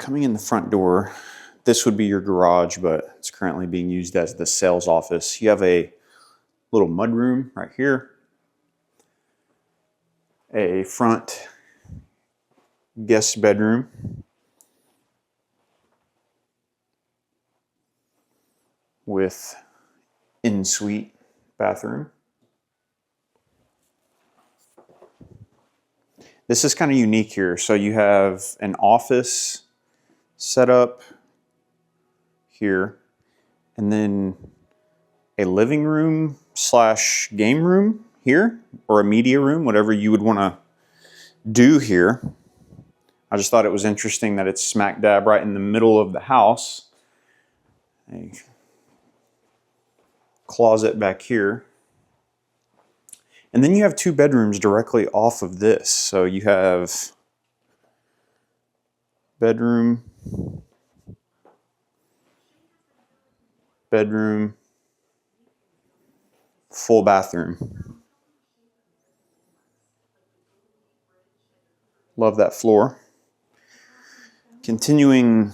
coming in the front door, this would be your garage, but it's currently being used as the sales office. You have a little mudroom right here, a front guest bedroom, with en-suite bathroom. This is kind of unique here. So you have an office set up here, and then a living room slash game room here, or a media room, whatever you would want to do here. I just thought it was interesting that it's smack dab right in the middle of the house. A closet back here. And then you have two bedrooms directly off of this. So you have bedroom, bedroom, full bathroom. Love that floor. Continuing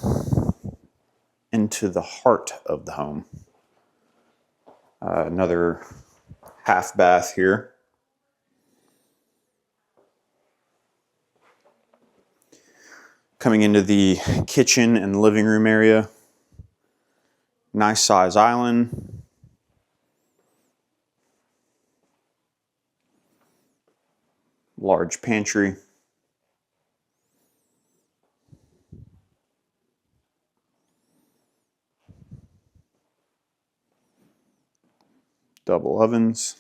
into the heart of the home. Another half bath here. Coming into the kitchen and living room area. Nice size island. Large pantry. Double ovens.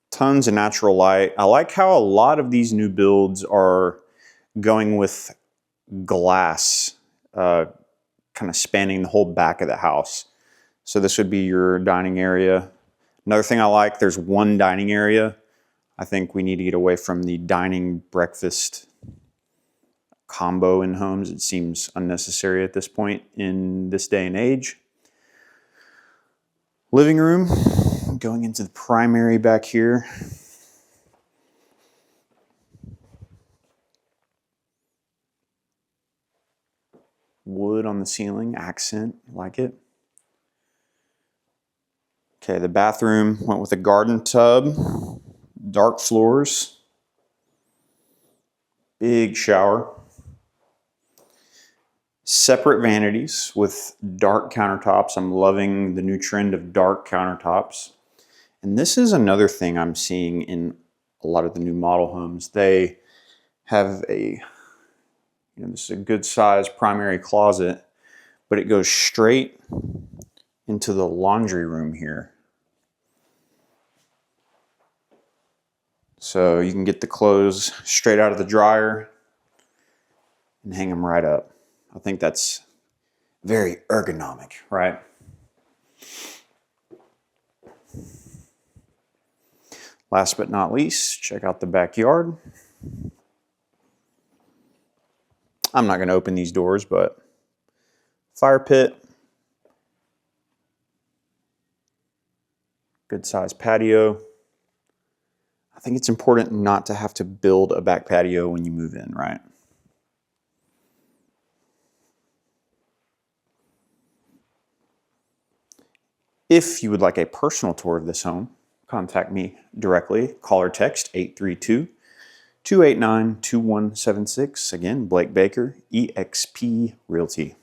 Tons of natural light. I like how a lot of these new builds are going with glass, kind of spanning the whole back of the house. So this would be your dining area. Another thing I like, there's one dining area. I think we need to get away from the dining breakfast combo in homes. It seems unnecessary at this point in this day and age. Living room, going into the primary back here. Wood on the ceiling, accent, like it. Okay, the bathroom went with a garden tub, dark floors, big shower, separate vanities with dark countertops. I'm loving the new trend of dark countertops. And this is another thing I'm seeing in a lot of the new model homes. They have a, this is a good size primary closet, but it goes straight into the laundry room here. So you can get the clothes straight out of the dryer and hang them right up. I think that's very ergonomic, right? Last but not least, check out the backyard. I'm not going to open these doors, but fire pit, good sized patio. I think it's important not to have to build a back patio when you move in, right? If you would like a personal tour of this home, contact me directly. Call or text 832-289-2176. Again, Blake Baker, eXp Realty.